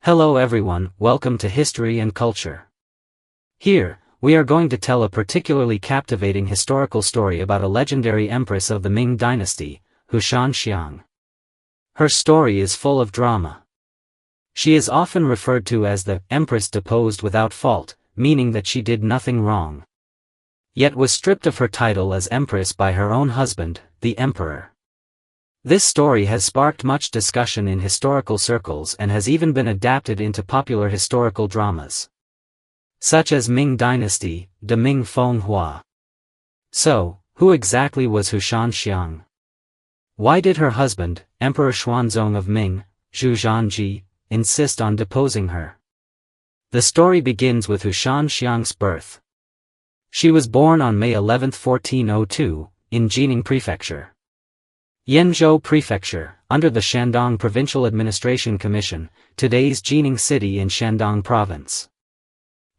Hello everyone, welcome to History and Culture. Here, we are going to tell a particularly captivating historical story about a legendary empress of the Ming Dynasty, Hu Shanxiang. Her story is full of drama. She is often referred to as the empress deposed without fault, meaning that she did nothing wrong, yet was stripped of her title as empress by her own husband, the emperor. This story has sparked much discussion in historical circles and has even been adapted into popular historical dramas, such as Ming Dynasty, De Ming Feng Hua. So, who exactly was Hu Shanxiang? Why did her husband, Emperor Xuanzong of Ming, Zhu Zhanji, insist on deposing her? The story begins with Hu Shanxiang's birth. She was born on May 11, 1402, in Jining Prefecture, Yanzhou Prefecture, under the Shandong Provincial Administration Commission, today's Jining City in Shandong Province.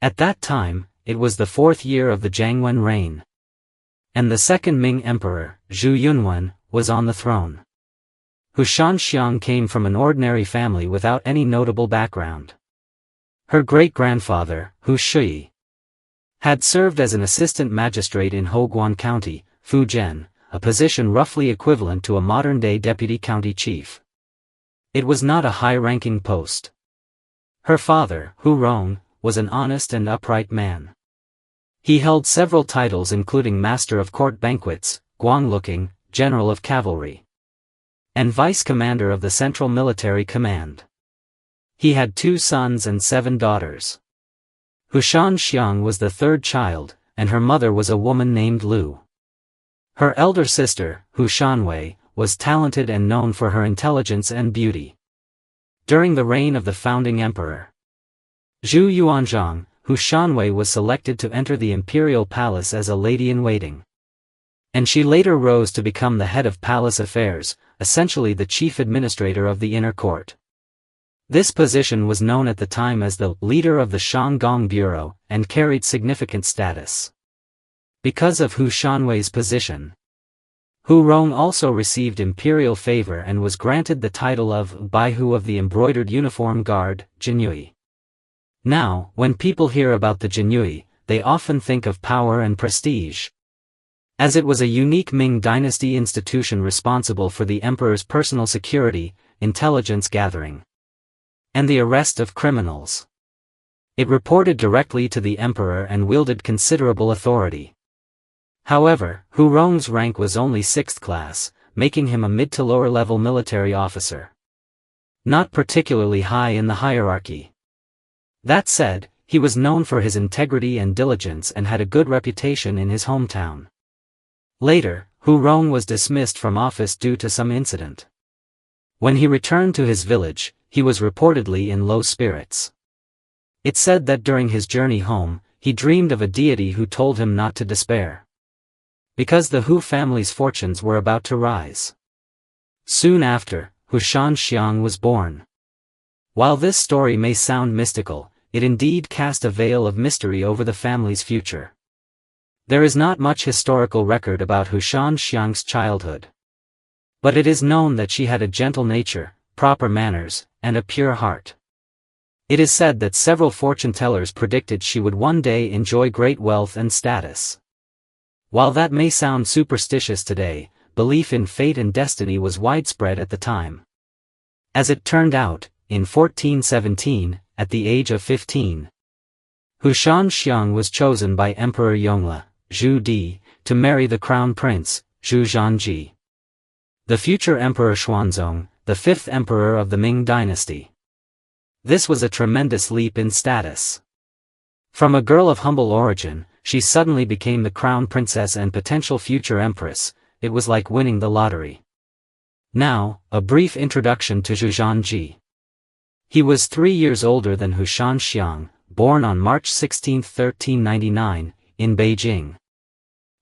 At that time, it was the fourth year of the Jiangwen reign, and the second Ming Emperor, Zhu Yunwen, was on the throne. Hu Shanxiang came from an ordinary family without any notable background. Her great-grandfather, Hu Shui, had served as an assistant magistrate in Hoguan County, Fujian, a position roughly equivalent to a modern-day deputy county chief. It was not a high-ranking post. Her father, Hu Rong, was an honest and upright man. He held several titles including Master of Court Banquets, Guanglooking, General of Cavalry, and Vice Commander of the Central Military Command. He had 2 sons and 7 daughters. Hu Shanxiang was the third child, and her mother was a woman named Lu. Her elder sister, Hu Shanwei, was talented and known for her intelligence and beauty. During the reign of the founding emperor, Zhu Yuanzhang, Hu Shanwei was selected to enter the imperial palace as a lady-in-waiting, and she later rose to become the head of palace affairs, essentially the chief administrator of the inner court. This position was known at the time as the leader of the Shanggong Bureau and carried significant status. Because of Hu Shanwei's position, Hu Rong also received imperial favor and was granted the title of Baihu of the Embroidered Uniform Guard, Jinyui. Now, when people hear about the Jinyui, they often think of power and prestige, as it was a unique Ming Dynasty institution responsible for the emperor's personal security, intelligence gathering, and the arrest of criminals. It reported directly to the emperor and wielded considerable authority. However, Hu Rong's rank was only 6th class, making him a mid to lower level military officer, not particularly high in the hierarchy. That said, he was known for his integrity and diligence and had a good reputation in his hometown. Later, Hu Rong was dismissed from office due to some incident. When he returned to his village, he was reportedly in low spirits. It said that during his journey home, he dreamed of a deity who told him not to despair, because the Hu family's fortunes were about to rise. Soon after, Hu Shanxiang was born. While this story may sound mystical, it indeed cast a veil of mystery over the family's future. There is not much historical record about Hu Shanxiang's childhood, but it is known that she had a gentle nature, proper manners, and a pure heart. It is said that several fortune-tellers predicted she would one day enjoy great wealth and status. While that may sound superstitious today, belief in fate and destiny was widespread at the time. As it turned out, in 1417, at the age of 15, Hu Shanxiang was chosen by Emperor Yongle, Zhu Di, to marry the crown prince, Zhu Zhanji, the future Emperor Xuanzong, the 5th emperor of the Ming Dynasty. This was a tremendous leap in status. From a girl of humble origin, she suddenly became the crown princess and potential future empress. It was like winning the lottery. Now, a brief introduction to Zhu Zhanji. He was 3 years older than Hu Shanxiang, born on March 16, 1399, in Beijing,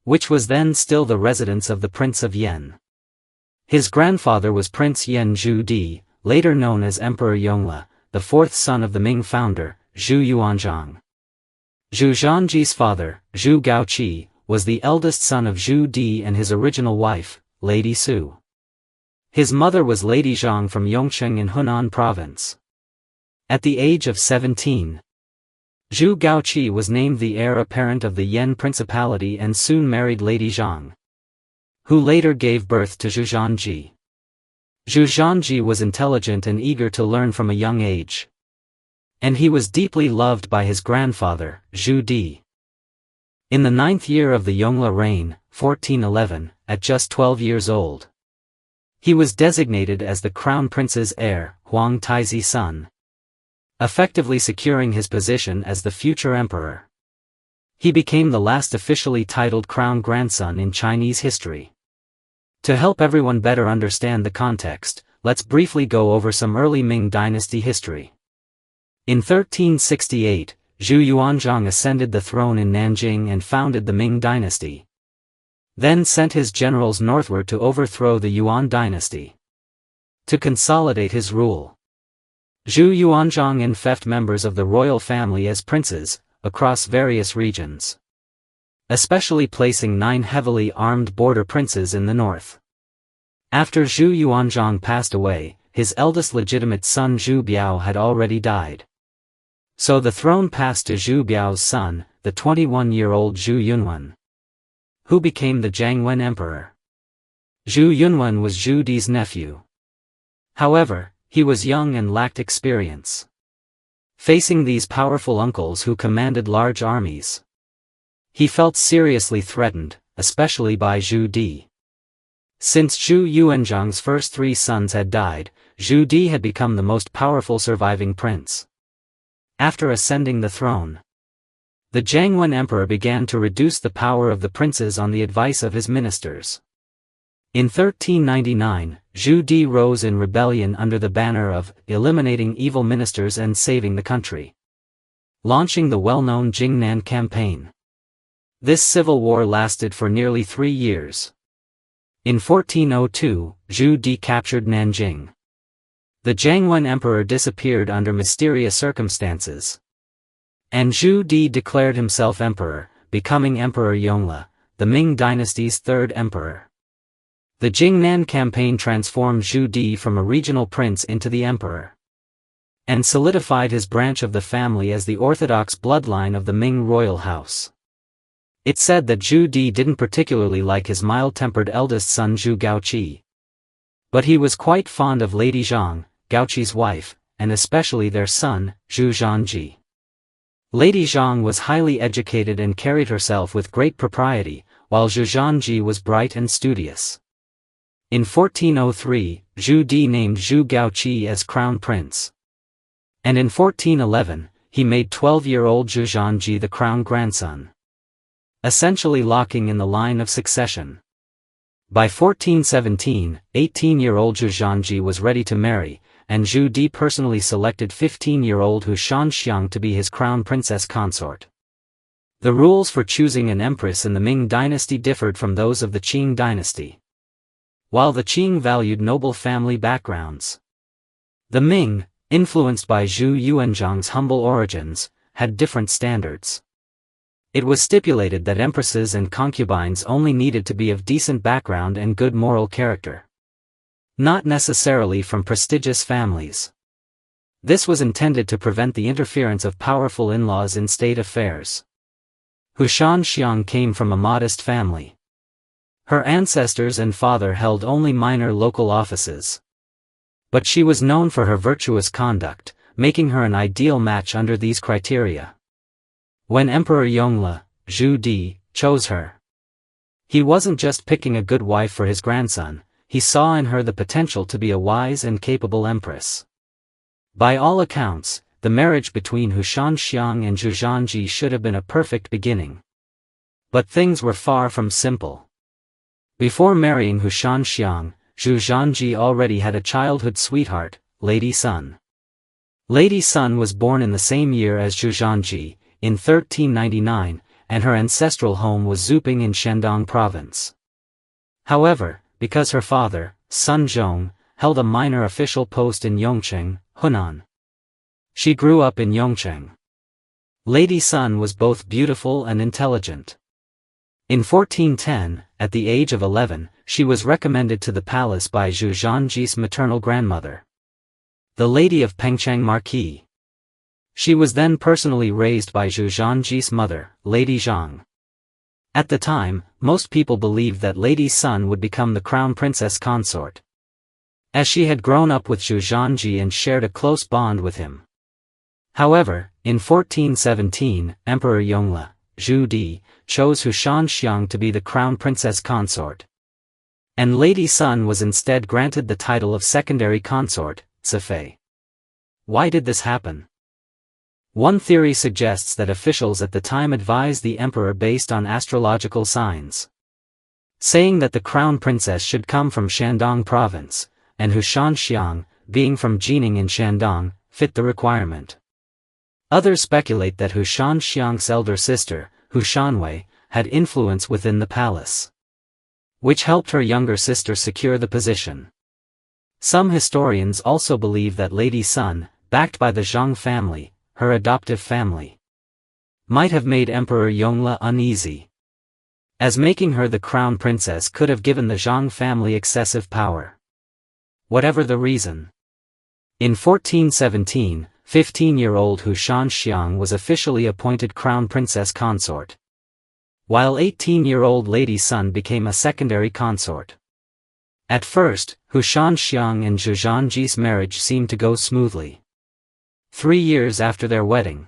which was then still the residence of the Prince of Yan. His grandfather was Prince Yan Zhu Di, later known as Emperor Yongle, the 4th son of the Ming founder, Zhu Yuanzhang. Zhu Zhanji's father, Zhu Gaoqi, was the eldest son of Zhu Di and his original wife, Lady Su. His mother was Lady Zhang from Yongcheng in Hunan province. At the age of 17, Zhu Gaoqi was named the heir apparent of the Yan Principality and soon married Lady Zhang, who later gave birth to Zhu Zhanji. Zhu Zhanji was intelligent and eager to learn from a young age, and he was deeply loved by his grandfather, Zhu Di. In the 9th year of the Yongle reign, 1411, at just 12 years old, he was designated as the crown prince's heir, Huang Taizi's son, effectively securing his position as the future emperor. He became the last officially titled crown grandson in Chinese history. To help everyone better understand the context, let's briefly go over some early Ming Dynasty history. In 1368, Zhu Yuanzhang ascended the throne in Nanjing and founded the Ming Dynasty, then sent his generals northward to overthrow the Yuan dynasty. To consolidate his rule, Zhu Yuanzhang enfeoffed members of the royal family as princes, across various regions, especially placing 9 heavily armed border princes in the north. After Zhu Yuanzhang passed away, his eldest legitimate son Zhu Biao had already died. So the throne passed to Zhu Biao's son, the 21-year-old Zhu Yunwen, who became the Jiangwen emperor. Zhu Yunwen was Zhu Di's nephew. However, he was young and lacked experience. Facing these powerful uncles who commanded large armies, he felt seriously threatened, especially by Zhu Di. Since Zhu Yuanzhang's first 3 sons had died, Zhu Di had become the most powerful surviving prince. After ascending the throne, the Jiangwen emperor began to reduce the power of the princes on the advice of his ministers. In 1399, Zhu Di rose in rebellion under the banner of eliminating evil ministers and saving the country, launching the well-known Jingnan campaign. This civil war lasted for nearly 3 years. In 1402, Zhu Di captured Nanjing. The Jiangwen emperor disappeared under mysterious circumstances, and Zhu Di declared himself emperor, becoming Emperor Yongle, the Ming Dynasty's 3rd emperor. The Jingnan campaign transformed Zhu Di from a regional prince into the emperor, and solidified his branch of the family as the orthodox bloodline of the Ming royal house. It's said that Zhu Di didn't particularly like his mild-tempered eldest son Zhu Gaoqi, but he was quite fond of Lady Zhang, Gaoqi's wife, and especially their son, Zhu Zhanji. Lady Zhang was highly educated and carried herself with great propriety, while Zhu Zhanji was bright and studious. In 1403, Zhu Di named Zhu Gaoqi as crown prince, and in 1411, he made 12-year-old Zhu Zhanji the crown grandson, essentially locking in the line of succession. By 1417, 18-year-old Zhu Zhanji was ready to marry, and Zhu Di personally selected 15-year-old Hu Shanxiang to be his crown princess consort. The rules for choosing an empress in the Ming dynasty differed from those of the Qing dynasty. While the Qing valued noble family backgrounds, the Ming, influenced by Zhu Yuanzhang's humble origins, had different standards. It was stipulated that empresses and concubines only needed to be of decent background and good moral character, not necessarily from prestigious families. This was intended to prevent the interference of powerful in-laws in state affairs. Hu Shanxiang came from a modest family. Her ancestors and father held only minor local offices, but she was known for her virtuous conduct, making her an ideal match under these criteria. When Emperor Yongle, Zhu Di, chose her, he wasn't just picking a good wife for his grandson, he saw in her the potential to be a wise and capable empress. By all accounts, the marriage between Hu Shanxiang and Zhu Zhanji should have been a perfect beginning. But things were far from simple. Before marrying Hu Shanxiang, Zhu Zhanji already had a childhood sweetheart, Lady Sun. Lady Sun was born in the same year as Zhu Zhanji, in 1399, and her ancestral home was Zuping in Shandong province. However, because her father, Sun Zhong, held a minor official post in Yongcheng, Hunan, she grew up in Yongcheng. Lady Sun was both beautiful and intelligent. In 1410, at the age of 11, she was recommended to the palace by Zhu Zhanji's maternal grandmother, the Lady of Pengcheng Marquis. She was then personally raised by Zhu Zhangji's mother, Lady Zhang. At the time, most people believed that Lady Sun would become the crown princess consort, as she had grown up with Zhu Zhangji and shared a close bond with him. However, in 1417, Emperor Yongle, Zhu Di, chose Hu Shanxiang to be the crown princess consort, and Lady Sun was instead granted the title of secondary consort, Zifei. Why did this happen? One theory suggests that officials at the time advised the emperor based on astrological signs, saying that the crown princess should come from Shandong province, and Hu Shanxiang, being from Jining in Shandong, fit the requirement. Others speculate that Hu Shanxiang's elder sister, Hu Shanwei, had influence within the palace, which helped her younger sister secure the position. Some historians also believe that Lady Sun, backed by the Zhang family, her adoptive family, might have made Emperor Yongle uneasy, as making her the crown princess could have given the Zhang family excessive power. Whatever the reason, in 1417, 15-year-old Hu Shanxiang was officially appointed crown princess consort, while 18-year-old Lady Sun became a secondary consort. At first, Hu Shanxiang and Zhu Zhangji's marriage seemed to go smoothly. 3 years after their wedding,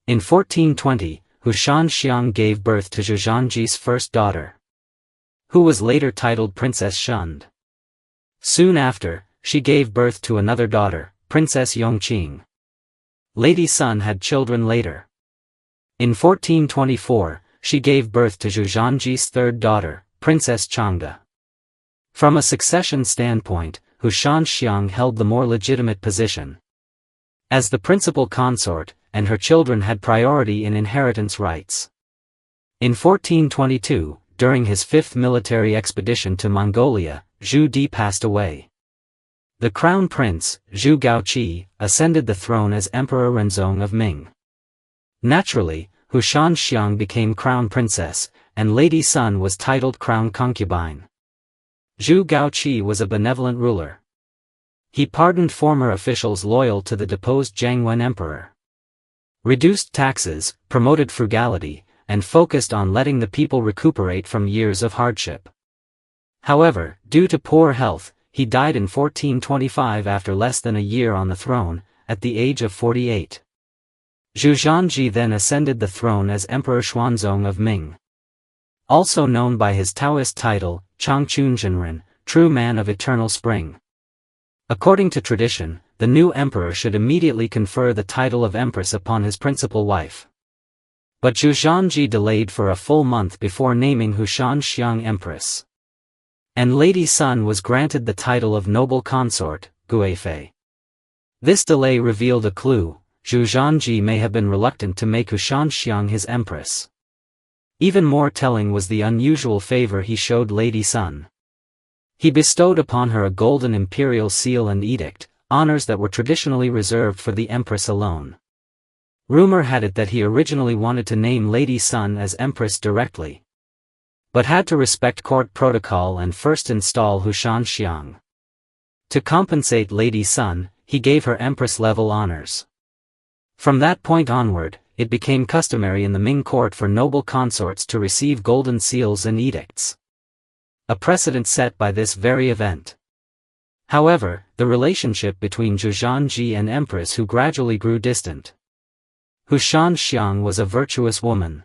in 1420, Hu Shanxiang gave birth to Zhu Zhangji's first daughter, who was later titled Princess Shund. Soon after, she gave birth to another daughter, Princess Yongqing. Lady Sun had children later. In 1424, she gave birth to Zhu Zhangji's third daughter, Princess Changde. From a succession standpoint, Hu Shanxiang held the more legitimate position as the principal consort, and her children had priority in inheritance rights. In 1422, during his fifth military expedition to Mongolia, Zhu Di passed away. The crown prince, Zhu Gaoqi, ascended the throne as Emperor Renzong of Ming. Naturally, Hu Shanxiang became crown princess, and Lady Sun was titled crown concubine. Zhu Gaoqi was a benevolent ruler. He pardoned former officials loyal to the deposed Jiangwen emperor, reduced taxes, promoted frugality, and focused on letting the people recuperate from years of hardship. However, due to poor health, he died in 1425 after less than a year on the throne, at the age of 48. Zhu Zhangji then ascended the throne as Emperor Xuanzong of Ming, also known by his Taoist title, Changchun Zhenren, True Man of Eternal Spring. According to tradition, the new emperor should immediately confer the title of empress upon his principal wife. But Zhu Zhangji delayed for a full month before naming Hu Shanxiang empress, and Lady Sun was granted the title of noble consort, Guifei. This delay revealed a clue: Zhu Zhangji may have been reluctant to make Hu Shanxiang his empress. Even more telling was the unusual favor he showed Lady Sun. He bestowed upon her a golden imperial seal and edict, honors that were traditionally reserved for the empress alone. Rumor had it that he originally wanted to name Lady Sun as empress directly, but had to respect court protocol and first install Hu Shanxiang. To compensate Lady Sun, he gave her empress-level honors. From that point onward, it became customary in the Ming court for noble consorts to receive golden seals and edicts, a precedent set by this very event. However, the relationship between Zhu Zhangji and Empress Hu gradually grew distant. Hu Shanxiang was a virtuous woman,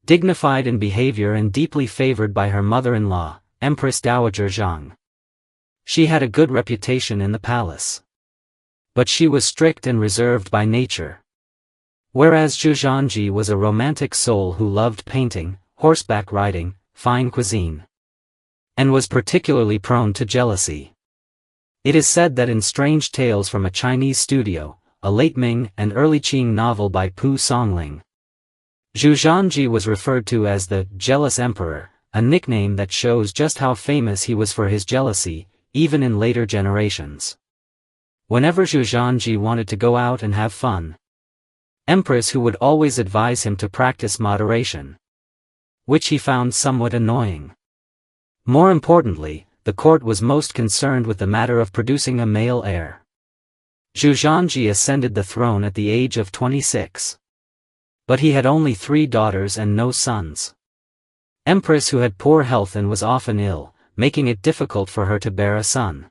dignified in behavior and deeply favored by her mother-in-law, Empress Dowager Zhang. She had a good reputation in the palace, but she was strict and reserved by nature. Whereas Zhu Zhangji was a romantic soul who loved painting, horseback riding, fine cuisine, and was particularly prone to jealousy. It is said that in Strange Tales from a Chinese Studio, a late Ming and early Qing novel by Pu Songling, Zhu Zhangji was referred to as the jealous emperor, a nickname that shows just how famous he was for his jealousy, even in later generations. Whenever Zhu Zhangji wanted to go out and have fun, Empress Hu would always advise him to practice moderation, which he found somewhat annoying. More importantly, the court was most concerned with the matter of producing a male heir. Hu Shanxiang ascended the throne at the age of 26. But he had only 3 daughters and no sons. Empress Hu had poor health and was often ill, making it difficult for her to bear a son.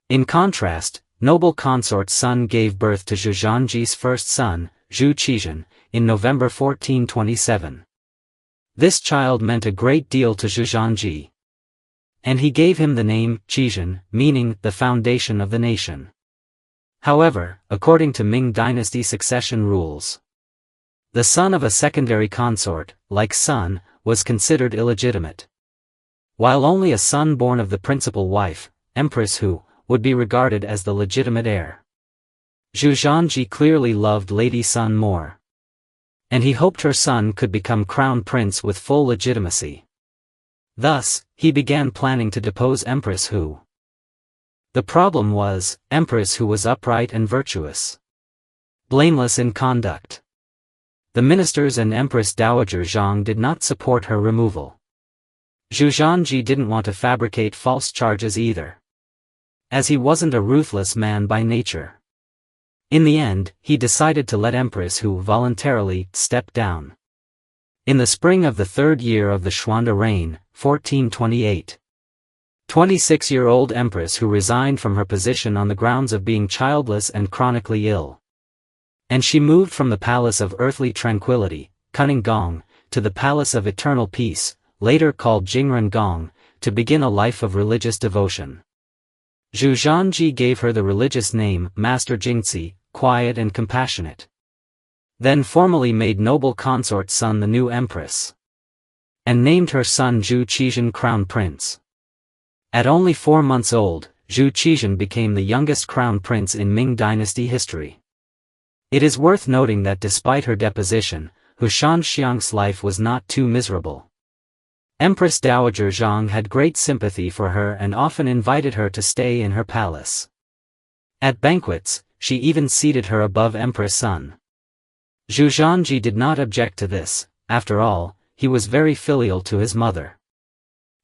In contrast, noble consort Sun gave birth to Hu Shanxiang's first son, Hu Qizhen, in November 1427. This child meant a great deal to Hu Shanxiang, and he gave him the name Qizhen, meaning the foundation of the nation. However, according to Ming Dynasty succession rules, the son of a secondary consort, like Sun, was considered illegitimate, while only a son born of the principal wife, Empress Hu, would be regarded as the legitimate heir. Hu Shanxiang clearly loved Lady Sun more, and he hoped her son could become crown prince with full legitimacy. Thus, he began planning to depose Empress Hu. The problem was, Empress Hu was upright and virtuous, blameless in conduct. The ministers and Empress Dowager Zhang did not support her removal. Hu Shanxiang didn't want to fabricate false charges either, as he wasn't a ruthless man by nature. In the end, he decided to let Empress Hu voluntarily step down. In the spring of the 3rd year of the Xuande reign, 1428, 26-year-old Empress Hu resigned from her position on the grounds of being childless and chronically ill. And she moved from the Palace of Earthly Tranquility, Qinlong, to the Palace of Eternal Peace, later called Jingren, to begin a life of religious devotion. Hu Shanxiang gave her the religious name Master Jingzi, quiet and compassionate. Then formally made noble consort Sun the new empress, and named her son Hu Qizhen crown prince. At only 4 months old, Hu Qizhen became the youngest crown prince in Ming Dynasty history. It is worth noting that despite her deposition, Hu Shanxiang's life was not too miserable. Empress Dowager Zhang had great sympathy for her and often invited her to stay in her palace. At banquets, she even seated her above Empress Sun. Hu Shanxiang did not object to this. After all, he was very filial to his mother.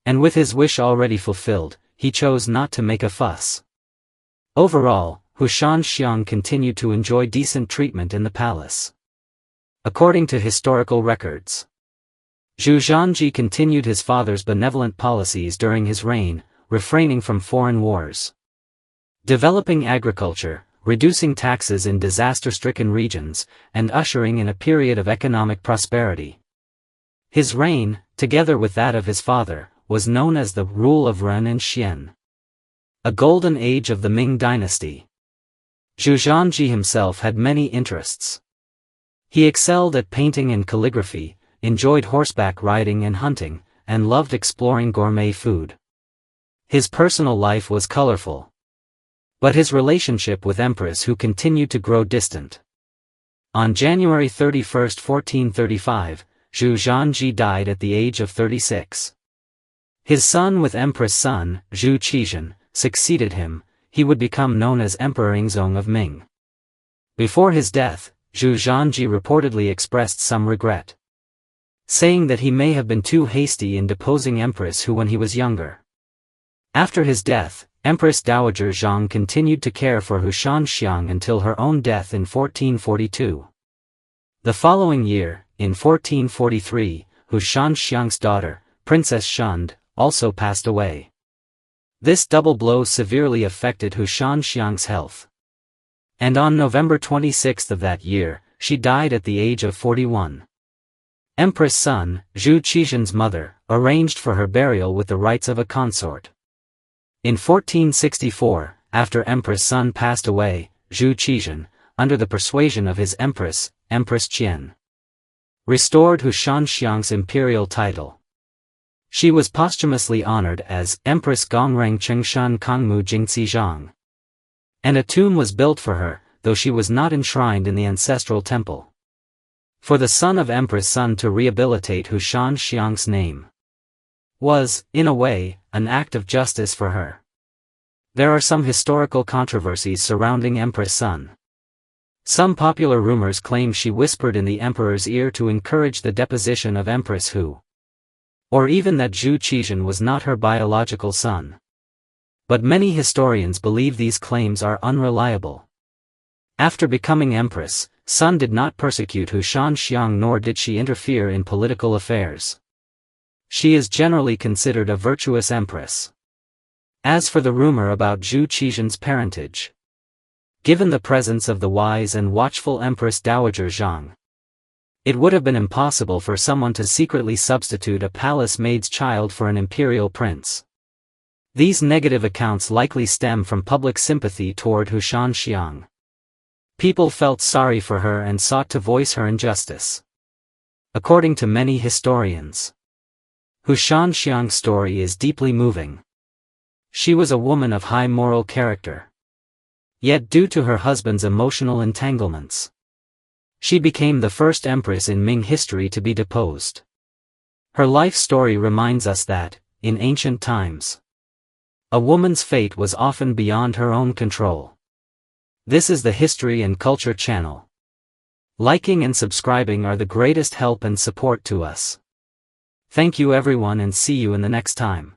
And with his wish already fulfilled, he chose not to make a fuss. Overall, Hu Shanxiang continued to enjoy decent treatment in the palace. According to historical records, Hu Shanxiang continued his father's benevolent policies during his reign, refraining from foreign wars, developing agriculture, reducing taxes in disaster-stricken regions, and ushering in a period of economic prosperity. His reign, together with that of his father, was known as the rule of Ren and Xian, a golden age of the Ming Dynasty. Hu Shanxiang himself had many interests. He excelled at painting and calligraphy, enjoyed horseback riding and hunting, and loved exploring gourmet food. His personal life was colorful, but his relationship with Empress Hu continued to grow distant. On January 31, 1435, Hu Shanxiang died at the age of 36. His son with Empress Sun, Hu Qizhen, succeeded him. He would become known as Emperor Yingzong of Ming. Before his death, Hu Shanxiang reportedly expressed some regret, saying that he may have been too hasty in deposing Empress Hu when he was younger. After his death, Empress Dowager Zhang continued to care for Hu Shanxiang until her own death in 1442. The following year, in 1443, Hu Shanxiang's daughter, Princess Shund, also passed away. This double blow severely affected Hu Shanxiang's health, and on November 26 of that year, she died at the age of 41. Empress Sun, Hu Qizhen's mother, arranged for her burial with the rites of a consort. In 1464, after Empress Sun passed away, Hu Qizhen, under the persuasion of his Empress, Empress Qian, restored Hu Shanxiang's imperial title. She was posthumously honored as Empress Gongrang Chengshan Kongmu Jingxi Zhang, and a tomb was built for her, though she was not enshrined in the ancestral temple. For the son of Empress Sun to rehabilitate Hu Shanxiang's name was, in a way, an act of justice for her. There are some historical controversies surrounding Empress Sun. Some popular rumors claim she whispered in the emperor's ear to encourage the deposition of Empress Hu, or even that Hu Qizhen was not her biological son. But many historians believe these claims are unreliable. After becoming empress, Sun did not persecute Hu Shanxiang nor did she interfere in political affairs. She is generally considered a virtuous empress. As for the rumor about Zhu Qixian's parentage, given the presence of the wise and watchful Empress Dowager Zhang, it would have been impossible for someone to secretly substitute a palace maid's child for an imperial prince. These negative accounts likely stem from public sympathy toward Hu Shanxiang. People felt sorry for her and sought to voice her injustice. According to many historians, Hu Shanxiang's story is deeply moving. She was a woman of high moral character. Yet due to her husband's emotional entanglements, she became the first empress in Ming history to be deposed. Her life story reminds us that, in ancient times, a woman's fate was often beyond her own control. This is the History and Culture channel. Liking and subscribing are the greatest help and support to us. Thank you everyone and see you in the next time.